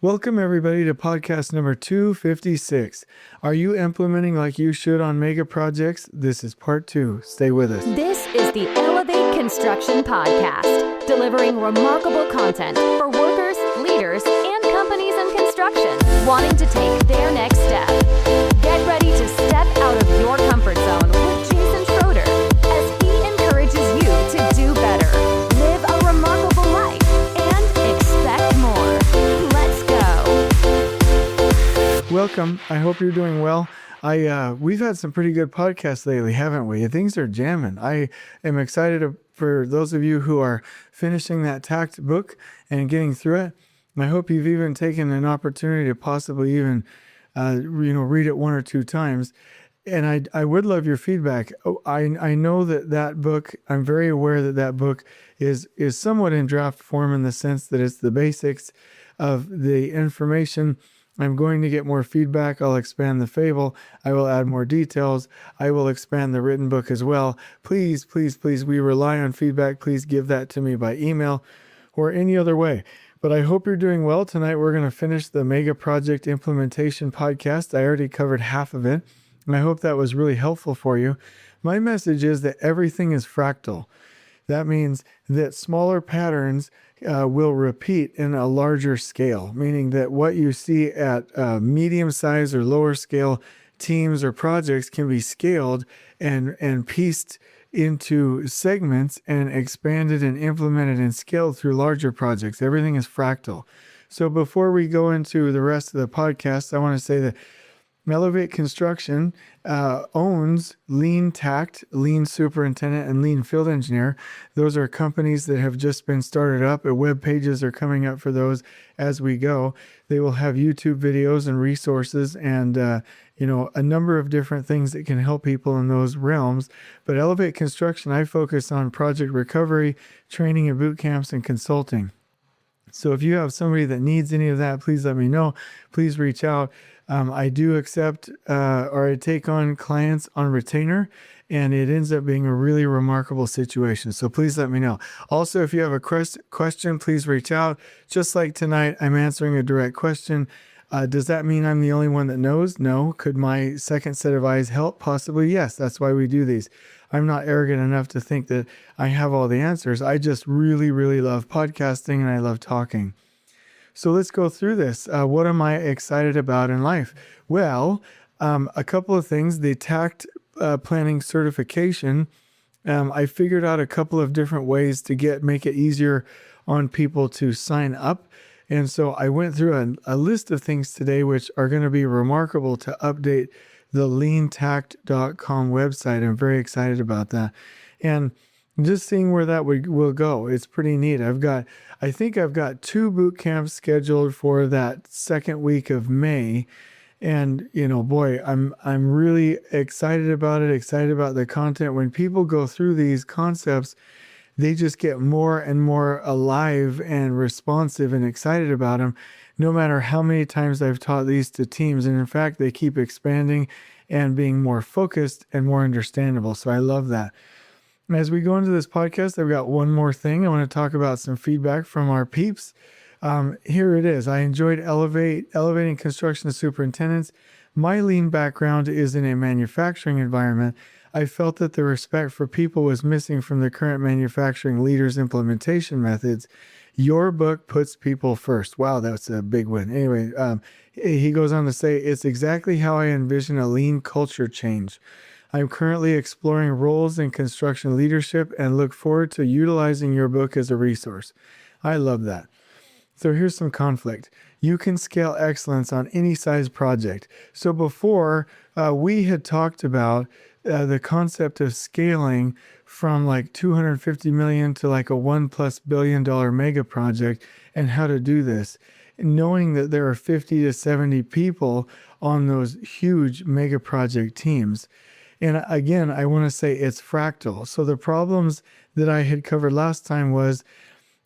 Welcome, everybody, to podcast number 256. Are you implementing like you should on mega projects? This is part 2. Stay with us. This is the Elevate Construction Podcast, delivering remarkable content for workers, leaders, and companies in construction wanting to take their next step. Get ready to step out of your comfort zone with Jason Schroeder as he encourages you to do better, live a remarkable life, and expect more. Let's go. Welcome. I hope you're doing well. We've had some pretty good podcasts lately, haven't we? Things are jamming. I am excited for those of you who are finishing that Takt book and getting through it. I hope you've even taken an opportunity to possibly even, read it one or two times. And I would love your feedback. I know that book, I'm very aware that book is somewhat in draft form in the sense that it's the basics of the information. I'm going to get more feedback. I'll expand the fable. I will add more details. I will expand the written book as well. Please, please, please, we rely on feedback. Please give that to me by email or any other way. But I hope you're doing well. Tonight, we're going to finish the Mega Project Implementation podcast. I already covered half of it, and I hope that was really helpful for you. My message is that everything is fractal. That means that smaller patterns will repeat in a larger scale, meaning that what you see at medium-sized or lower scale teams or projects can be scaled and pieced into segments and expanded and implemented and scaled through larger projects. Everything is fractal. So before we go into the rest of the podcast, I want to say that Elevate Construction owns Lean Takt, Lean Superintendent, and Lean Field Engineer. Those are companies that have just been started up. Web pages are coming up for those as we go. They will have YouTube videos and resources and a number of different things that can help people in those realms. But Elevate Construction, I focus on project recovery, training and boot camps, and consulting. So if you have somebody that needs any of that, please let me know. Please reach out. I do accept or I take on clients on retainer, and it ends up being a really remarkable situation. So please let me know. Also, if you have a question, please reach out. Just like tonight, I'm answering a direct question. Does that mean I'm the only one that knows? No. Could my second set of eyes help? Possibly, yes. That's why we do these. I'm not arrogant enough to think that I have all the answers. I just really, really love podcasting and I love talking. So let's go through this. What am I excited about in life? Well, a couple of things. The Takt planning certification, I figured out a couple of different ways to make it easier on people to sign up. And so I went through a list of things today which are going to be remarkable to update the leantakt.com website. I'm very excited about that. And just seeing where that will go. It's pretty neat. I think I've got 2 boot camps scheduled for that second week of May. And, boy, I'm really excited about it, excited about the content. When people go through these concepts, they just get more and more alive and responsive and excited about them, no matter how many times I've taught these to teams. And in fact, they keep expanding and being more focused and more understandable. So I love that. As we go into this podcast, I've got one more thing. I want to talk about some feedback from our peeps. Here it is. I enjoyed elevating construction superintendents. My lean background is in a manufacturing environment. I felt that the respect for people was missing from the current manufacturing leaders' implementation methods. Your book puts people first. Wow, that's a big win. Anyway, he goes on to say, it's exactly how I envision a lean culture change. I'm currently exploring roles in construction leadership and look forward to utilizing your book as a resource. I love that. So here's some conflict. You can scale excellence on any size project. So before, we had talked about the concept of scaling from like 250 million to like a $1+ billion mega project and how to do this, knowing that there are 50 to 70 people on those huge mega project teams. And again, I want to say it's fractal. So the problems that I had covered last time was,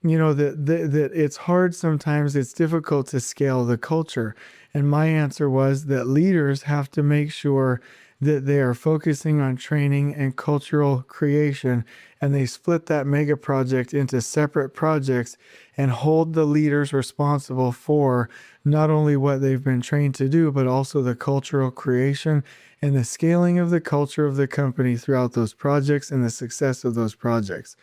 that it's hard sometimes, it's difficult to scale the culture. And my answer was that leaders have to make sure that they are focusing on training and cultural creation, and they split that mega project into separate projects and hold the leaders responsible for not only what they've been trained to do, but also the cultural creation and the scaling of the culture of the company throughout those projects and the success of those projects.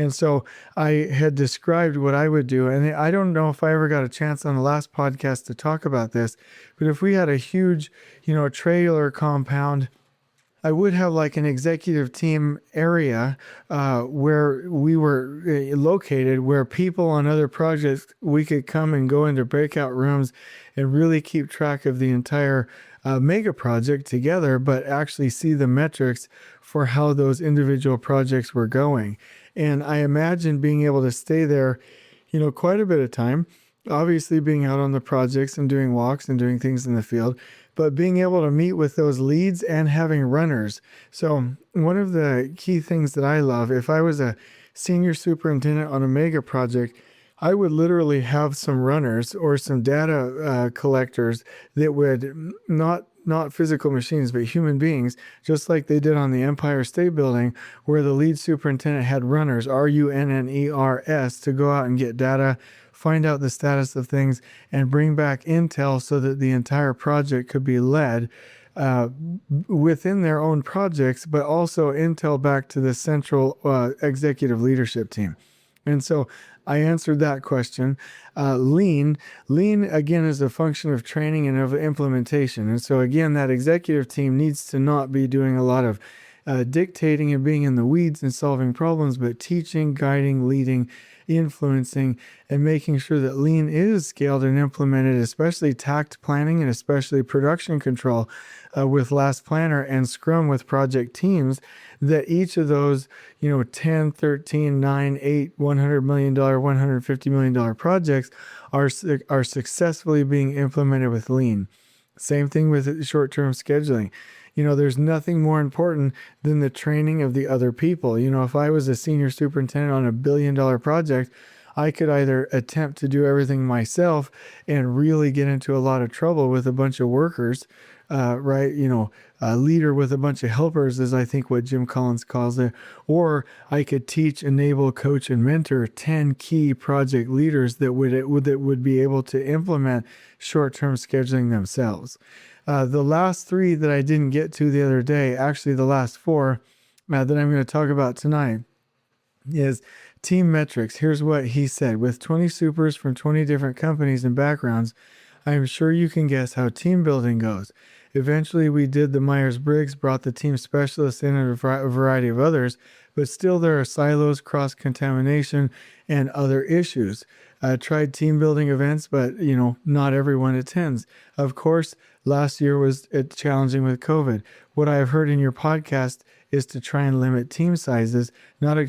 And so I had described what I would do. And I don't know if I ever got a chance on the last podcast to talk about this, but if we had a huge, trailer compound, I would have like an executive team area where we were located, where people on other projects, we could come and go into breakout rooms and really keep track of the entire mega project together, but actually see the metrics for how those individual projects were going. And I imagine being able to stay there, quite a bit of time, obviously being out on the projects and doing walks and doing things in the field, but being able to meet with those leads and having runners. So one of the key things that I love, if I was a senior superintendent on a mega project, I would literally have some runners or some data collectors that would not physical machines, but human beings, just like they did on the Empire State Building, where the lead superintendent had runners, runners, to go out and get data, find out the status of things, and bring back intel so that the entire project could be led within their own projects, but also intel back to the central executive leadership team. And so I answered that question. Lean again is a function of training and of implementation. And so again, that executive team needs to not be doing a lot of dictating and being in the weeds and solving problems, but teaching, guiding, leading, influencing, and making sure that lean is scaled and implemented, especially Takt planning and especially production control with Last Planner and Scrum with project teams, that each of those, 10, 13, 9, 8, $100 million, $150 million projects are successfully being implemented with lean. Same thing with short-term scheduling. There's nothing more important than the training of the other people. If I was a senior superintendent on $1 billion project, I could either attempt to do everything myself and really get into a lot of trouble with a bunch of workers, right? A leader with a bunch of helpers is, I think, what Jim Collins calls it. Or I could teach, enable, coach, and mentor 10 key project leaders that would be able to implement short-term scheduling themselves. The last 3 that I didn't get to the other day, actually the last 4 that I'm going to talk about tonight, is team metrics. Here's what he said. With 20 supers from 20 different companies and backgrounds, I am sure you can guess how team building goes. Eventually, we did the Myers-Briggs, brought the team specialists in and a variety of others, but still there are silos, cross-contamination, and other issues. I tried team building events, but, not everyone attends. Of course, last year was challenging with COVID. What I have heard in your podcast is to try and limit team sizes. Not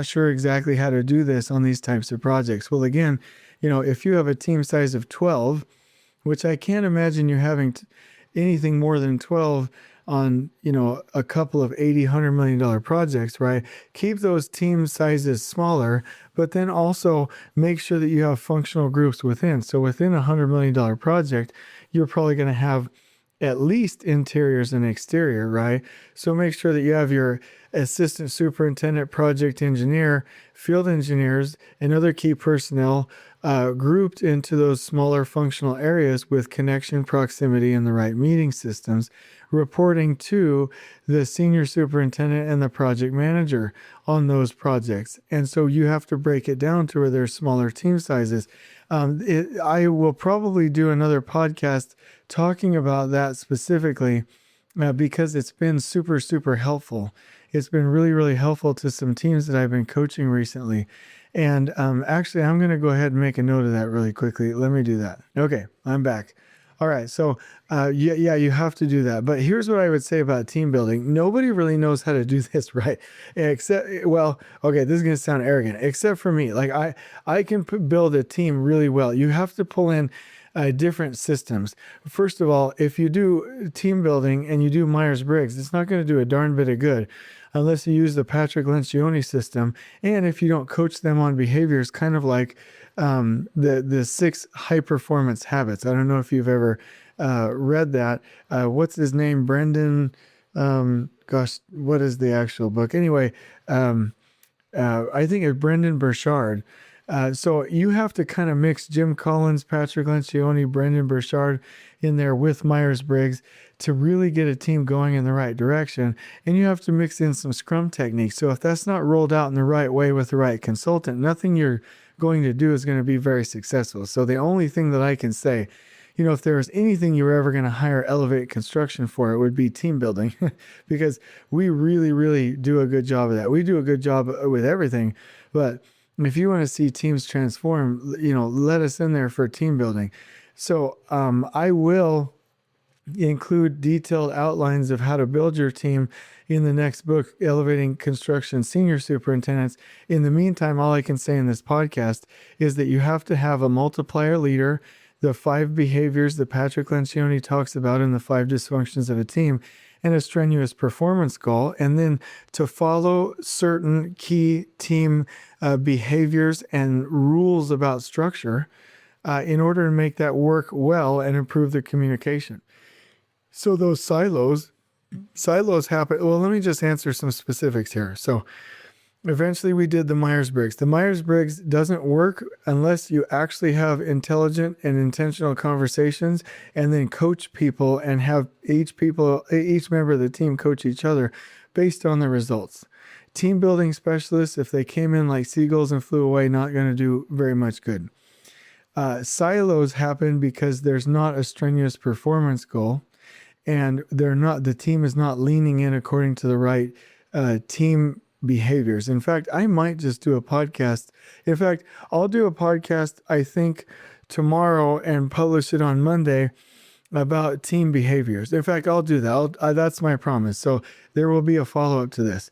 sure exactly how to do this on these types of projects. Well, again, if you have a team size of 12, which I can't imagine you having anything more than 12 on, a couple of $80, $100 million projects, right? Keep those team sizes smaller, but then also make sure that you have functional groups within. So within a $100 million project, you're probably going to have at least interiors and exterior, right? So make sure that you have your assistant superintendent, project engineer, field engineers, and other key personnel grouped into those smaller functional areas with connection, proximity, and the right meeting systems, reporting to the senior superintendent and the project manager on those projects. And so you have to break it down to where there's smaller team sizes. I will probably do another podcast talking about that specifically because it's been super, super helpful. It's been really, really helpful to some teams that I've been coaching recently. And actually, I'm going to go ahead and make a note of that really quickly. Let me do that. Okay, I'm back. All right, so yeah, you have to do that. But here's what I would say about team building. Nobody really knows how to do this right, except, well, okay, this is going to sound arrogant, except for me. Like I can build a team really well. You have to pull in different systems. First of all, if you do team building and you do Myers-Briggs, it's not going to do a darn bit of good unless you use the Patrick Lencioni system. And if you don't coach them on behaviors, kind of like the 6 high performance habits. I don't know if you've ever read that. What's his name? Brendan Gosh, what is the actual book? Anyway, I think it's Brendan Burchard. So you have to kind of mix Jim Collins, Patrick Lencioni, Brendan Burchard in there with Myers-Briggs to really get a team going in the right direction. And you have to mix in some Scrum techniques. So if that's not rolled out in the right way with the right consultant, nothing you're going to do is going to be very successful. So the only thing that I can say, if there was anything you were ever going to hire Elevate Construction for, it would be team building because we really, really do a good job of that. We do a good job with everything, but if you want to see teams transform, let us in there for team building. So I will include detailed outlines of how to build your team in the next book, Elevating Construction Senior Superintendents. In the meantime, all I can say in this podcast is that you have to have a multiplier leader, the 5 behaviors that Patrick Lencioni talks about in the 5 dysfunctions of a team, and a strenuous performance goal, and then to follow certain key team behaviors and rules about structure in order to make that work well and improve the communication. So those silos happen. Well, let me just answer some specifics here. So eventually we did the Myers-Briggs. The Myers-Briggs doesn't work unless you actually have intelligent and intentional conversations and then coach people and have each member of the team coach each other based on the results. Team building specialists, if they came in like seagulls and flew away, not going to do very much good. Silos happen because there's not a strenuous performance goal and the team is not leaning in according to the right team behaviors. In fact, I might just do a podcast. In fact, I'll do a podcast, I think, tomorrow and publish it on Monday about team behaviors. In fact, I'll do that. That's my promise. So there will be a follow-up to this.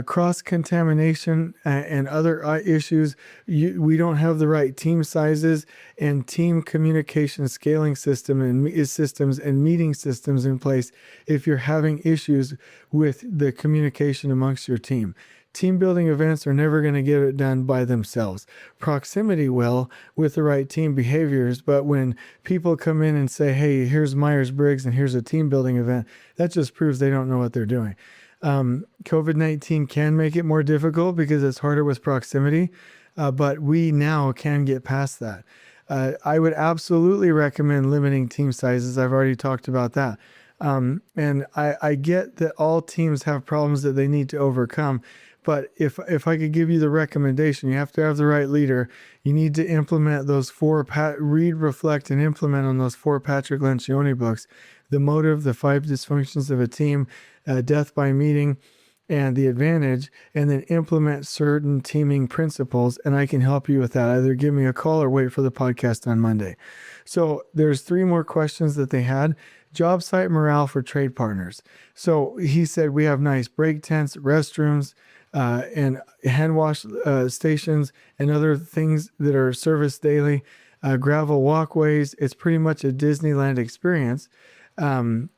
Cross-contamination and other issues. We don't have the right team sizes and team communication scaling systems and meeting systems in place if you're having issues with the communication amongst your team. Team building events are never going to get it done by themselves. Proximity will with the right team behaviors, but when people come in and say, hey, here's Myers-Briggs and here's a team building event, that just proves they don't know what they're doing. COVID-19 can make it more difficult because it's harder with proximity, but we now can get past that. I would absolutely recommend limiting team sizes. I've already talked about that. And I get that all teams have problems that they need to overcome. But if I could give you the recommendation, you have to have the right leader. You need to implement those 4, read, reflect, and implement on those 4 Patrick Lencioni books. The Motive, the 5 Dysfunctions of a Team, Death by Meeting, and The Advantage, and then implement certain teaming principles. And I can help you with that. Either give me a call or wait for the podcast on Monday. So there's 3 more questions that they had. Job site morale for trade partners. So he said we have nice break tents, restrooms, and hand wash stations and other things that are serviced daily, gravel walkways. It's pretty much a Disneyland experience. When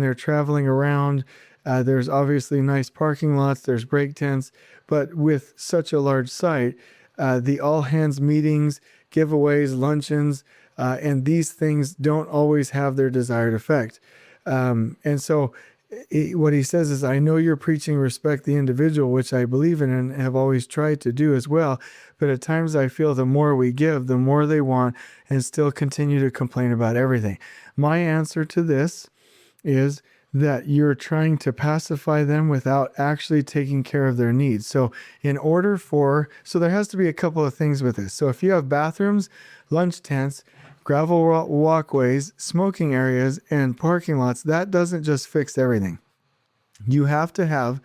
they're traveling around, there's obviously nice parking lots, there's break tents, but with such a large site, the all hands meetings, giveaways, luncheons, and these things don't always have their desired effect. And so what he says is, I know you're preaching respect the individual, which I believe in and have always tried to do as well. But at times I feel the more we give, the more they want and still continue to complain about everything. My answer to this is that you're trying to pacify them without actually taking care of their needs. So there has to be a couple of things with this. So if you have bathrooms, lunch tents, gravel walkways, smoking areas, and parking lots, that doesn't just fix everything. You have to have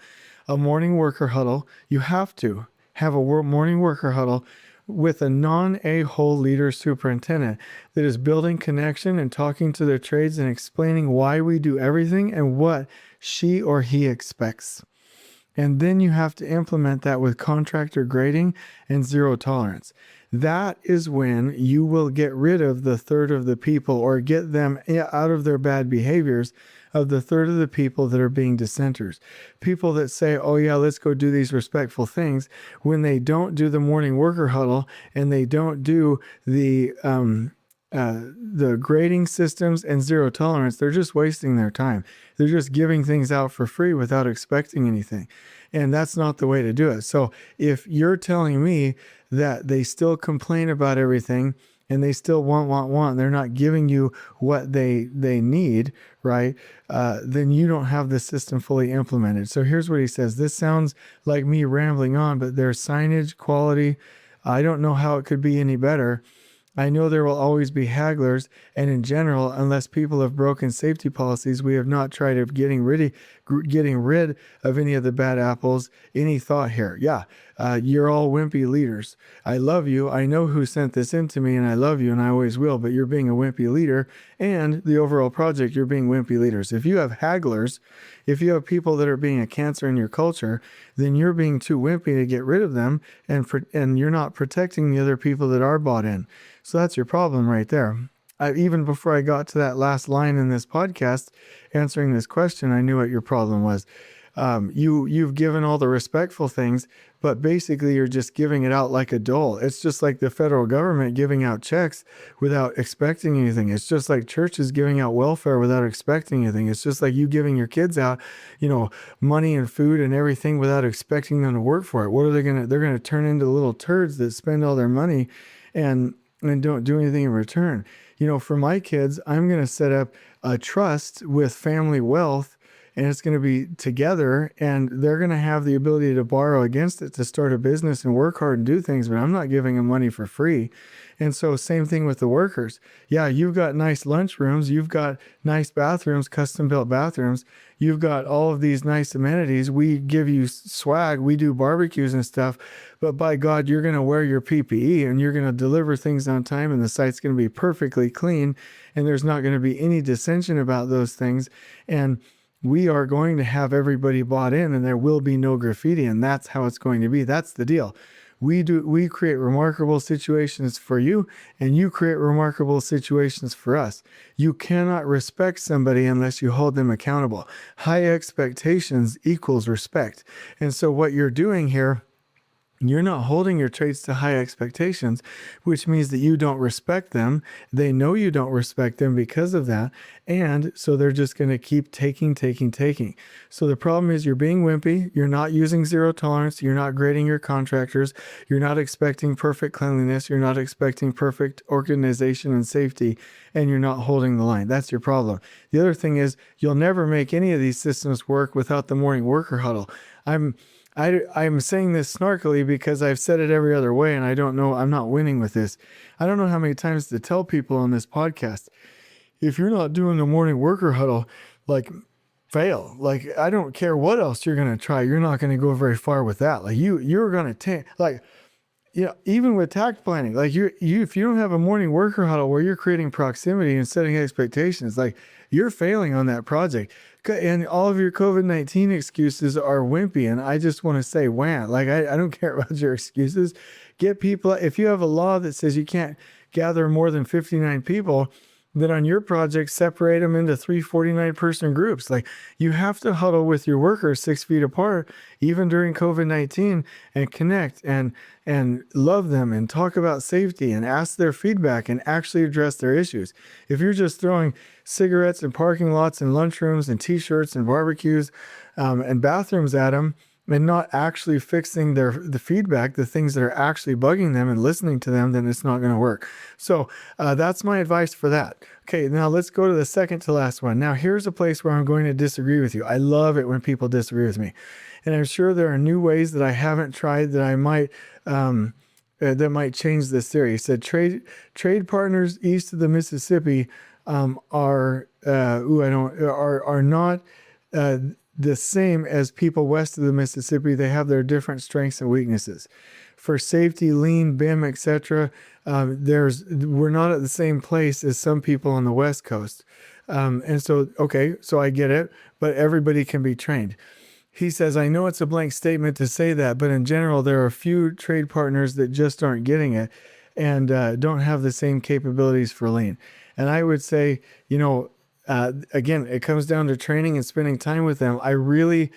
a morning worker huddle. You have to have a morning worker huddle with a non-a-hole leader superintendent that is building connection and talking to their trades and explaining why we do everything and what she or he expects. And then you have to implement that with contractor grading and zero tolerance. That is when you will get rid of the third of the people, or get them out of their bad behaviors, of the third of the people that are being dissenters. People that say, oh yeah, let's go do these respectful things, when they don't do the morning worker huddle and they don't do the the grading systems and zero tolerance, they're just wasting their time. They're just giving things out for free without expecting anything. And that's not the way to do it. So if you're telling me that they still complain about everything and they still want, they're not giving you what they need, right? Then you don't have the system fully implemented. So here's what he says. This sounds like me rambling on, but their signage quality, I don't know how it could be any better. I know there will always be hagglers, and in general, unless people have broken safety policies, we have not tried of getting rid of any of the bad apples. Any thought here? Yeah, you're all wimpy leaders. I love you. I know who sent this in to me, and I love you, and I always will, but you're being a wimpy leader, and the overall project, you're being wimpy leaders. If you have hagglers, if you have people that are being a cancer in your culture, then you're being too wimpy to get rid of them, and you're not protecting the other people that are bought in. So that's your problem right there. Even before I got to that last line in this podcast, answering this question, I knew what your problem was. You've given all the respectful things, but basically you're just giving it out like a dole. It's just like the federal government giving out checks without expecting anything. It's just like churches giving out welfare without expecting anything. It's just like you giving your kids out, money and food and everything without expecting them to work for it. What are they going to, they're going to turn into little turds that spend all their money and don't do anything in return. For my kids, I'm going to set up a trust with Family Wealth, and it's going to be together, and they're going to have the ability to borrow against it to start a business and work hard and do things, but I'm not giving them money for free. And so same thing with the workers. Yeah, you've got nice lunch rooms, you've got nice bathrooms, custom built bathrooms, you've got all of these nice amenities. We give you swag, we do barbecues and stuff, but by God, you're going to wear your PPE and you're going to deliver things on time, and the site's going to be perfectly clean, and there's not going to be any dissension about those things. And we are going to have everybody bought in, and there will be no graffiti, and that's how it's going to be. That's the deal. We create remarkable situations for you, and you create remarkable situations for us. You cannot respect somebody unless you hold them accountable. High expectations equals respect. And so what you're doing here, you're not holding your trades to high expectations, which means that you don't respect them. They know you don't respect them because of that. And so they're just going to keep taking. So the problem is you're being wimpy. You're not using zero tolerance. You're not grading your contractors. You're not expecting perfect cleanliness. You're not expecting perfect organization and safety. And you're not holding the line. That's your problem. The other thing is you'll never make any of these systems work without the morning worker huddle. I'm saying this snarkily because I've said it every other way, and I don't know, I'm not winning with this. I don't know how many times to tell people on this podcast, if you're not doing a morning worker huddle, fail. I don't care what else you're going to try. You're not going to go very far with that. You're going to even with Takt planning, if you don't have a morning worker huddle where you're creating proximity and setting expectations, you're failing on that project. And all of your COVID-19 excuses are wimpy. And I just want to say, wham, I don't care about your excuses. Get people, if you have a law that says you can't gather more than 59 people, then on your project, separate them into 349 person groups. You have to huddle with your workers 6 feet apart, even during COVID-19, and connect and love them and talk about safety and ask their feedback and actually address their issues. If you're just throwing cigarettes in parking lots and lunchrooms and t-shirts and barbecues and bathrooms at them, and not actually fixing the feedback, the things that are actually bugging them and listening to them, then it's not going to work. So that's my advice for that. Okay, now let's go to the second to last one. Now here's a place where I'm going to disagree with you. I love it when people disagree with me. And I'm sure there are new ways that I haven't tried that I might that might change this theory. He said trade partners east of the Mississippi are not the same as people west of the Mississippi. They have their different strengths and weaknesses. For safety, lean, BIM, etc., we're not at the same place as some people on the West Coast. And so I get it, but everybody can be trained. He says, I know it's a blank statement to say that, but in general, there are a few trade partners that just aren't getting it and don't have the same capabilities for lean. And I would say, again, it comes down to training and spending time with them. I really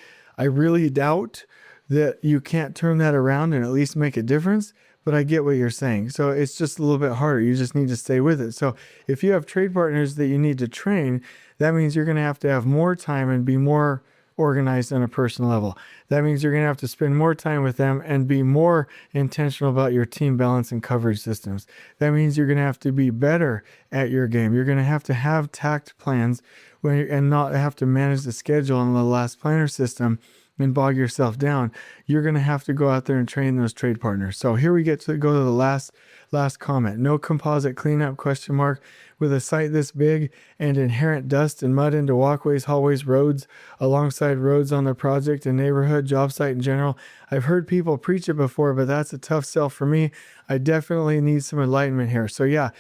doubt that you can't turn that around and at least make a difference. but I get what you're saying. So it's just a little bit harder. You just need to stay with it. So if you have trade partners that you need to train, that means you're going to have more time and be more organized on a personal level. That means you're going to have to spend more time with them and be more intentional about your team balance and coverage systems. That means you're going to have to be better at your game. You're going to have Takt plans and not have to manage the schedule in the last planner system and bog yourself down. You're going to have to go out there and train those trade partners. So here we go to the last comment. No composite cleanup ? With a site this big and inherent dust and mud into walkways, hallways, roads, alongside roads on the project and neighborhood, job site in general. I've heard people preach it before, but that's a tough sell for me. I definitely need some enlightenment here. So yeah,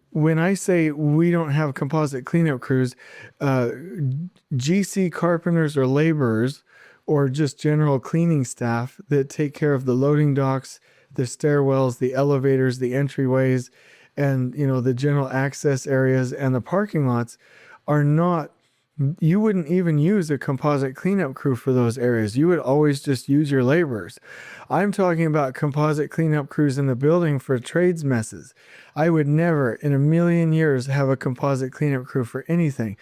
when I say we don't have composite cleanup crews, GC carpenters or laborers or just general cleaning staff that take care of the loading docks, the stairwells, the elevators, the entryways, and the general access areas and the parking lots are not, you wouldn't even use a composite cleanup crew for those areas. You would always just use your laborers. I'm talking about composite cleanup crews in the building for trades messes. I would never in a million years have a composite cleanup crew for anything.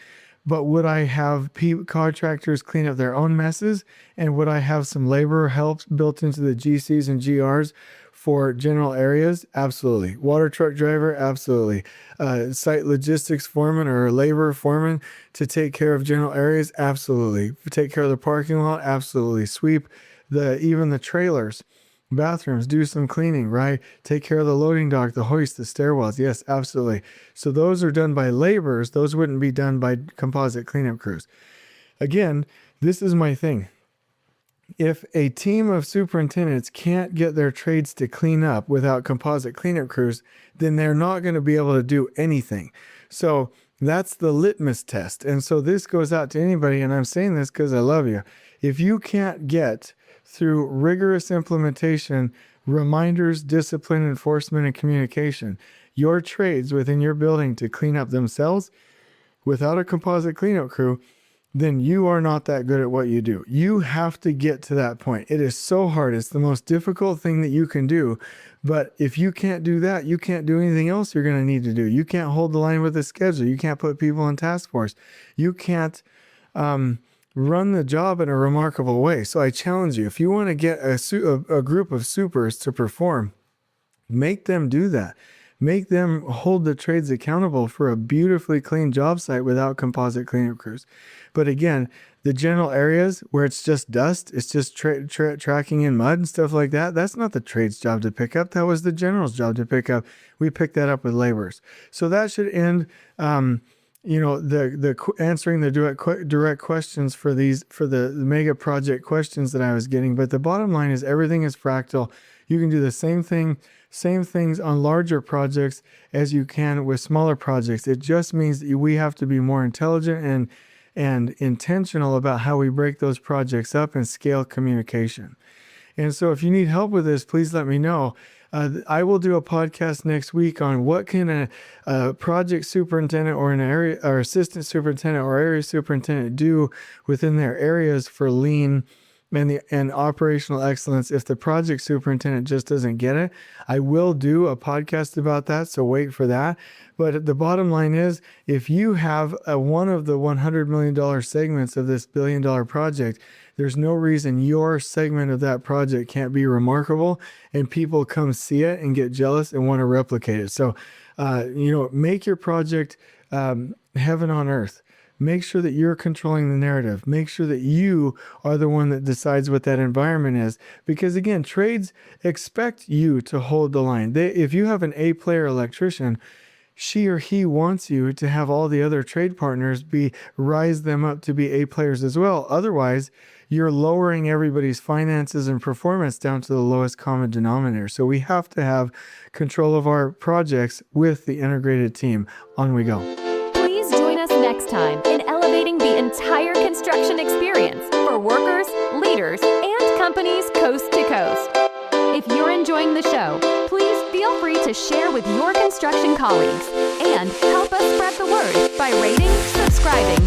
But would I have contractors clean up their own messes? And would I have some labor help built into the GCs and GRs for general areas? Absolutely. Water truck driver? Absolutely. Site logistics foreman or labor foreman to take care of general areas? Absolutely. Take care of the parking lot? Absolutely. Sweep even the trailers, bathrooms, do some cleaning, right? Take care of the loading dock, the hoist, the stairwells. Yes, absolutely. So those are done by laborers. Those wouldn't be done by composite cleanup crews. Again, this is my thing. If a team of superintendents can't get their trades to clean up without composite cleanup crews, then they're not going to be able to do anything. So that's the litmus test. And so this goes out to anybody, and I'm saying this because I love you. If you can't get through rigorous implementation, reminders, discipline, enforcement, and communication, your trades within your building to clean up themselves without a composite cleanup crew, then you are not that good at what you do. You have to get to that point. It is so hard. It's the most difficult thing that you can do. But if you can't do that, you can't do anything else you're going to need to do. You can't hold the line with the schedule. You can't put people in task force. You can't run the job in a remarkable way. So I challenge you, if you want to get a group of supers to perform, make them do that. Make them hold the trades accountable for a beautifully clean job site without composite cleanup crews. But again, the general areas where it's just dust, it's just tracking in mud and stuff like that, that's not the trade's job to pick up. That was the general's job to pick up. We picked that up with laborers. So that should end the answering the direct questions for the mega project questions that I was getting. But the bottom line is everything is fractal. You can do the same things on larger projects as you can with smaller projects. It just means that we have to be more intelligent and intentional about how we break those projects up and scale communication. And so if you need help with this, please let me know. I will do a podcast next week on what can a project superintendent or an area or assistant superintendent or area superintendent do within their areas for lean and operational excellence if the project superintendent just doesn't get it. I will do a podcast about that, so wait for that. But the bottom line is, if you have one of the $100 million segments of this billion-dollar project, there's no reason your segment of that project can't be remarkable and people come see it and get jealous and want to replicate it. So, make your project heaven on earth. Make sure that you're controlling the narrative. Make sure that you are the one that decides what that environment is. Because again, trades expect you to hold the line. If you have an A-player electrician, she or he wants you to have all the other trade partners rise them up to be A players as well. Otherwise, you're lowering everybody's finances and performance down to the lowest common denominator. So we have to have control of our projects with the integrated team. On we go. Please join us next time in elevating the entire construction experience for workers, leaders, and companies coast to coast. If you're enjoying the show, please feel free to share with your construction colleagues and help us spread the word by rating, subscribing,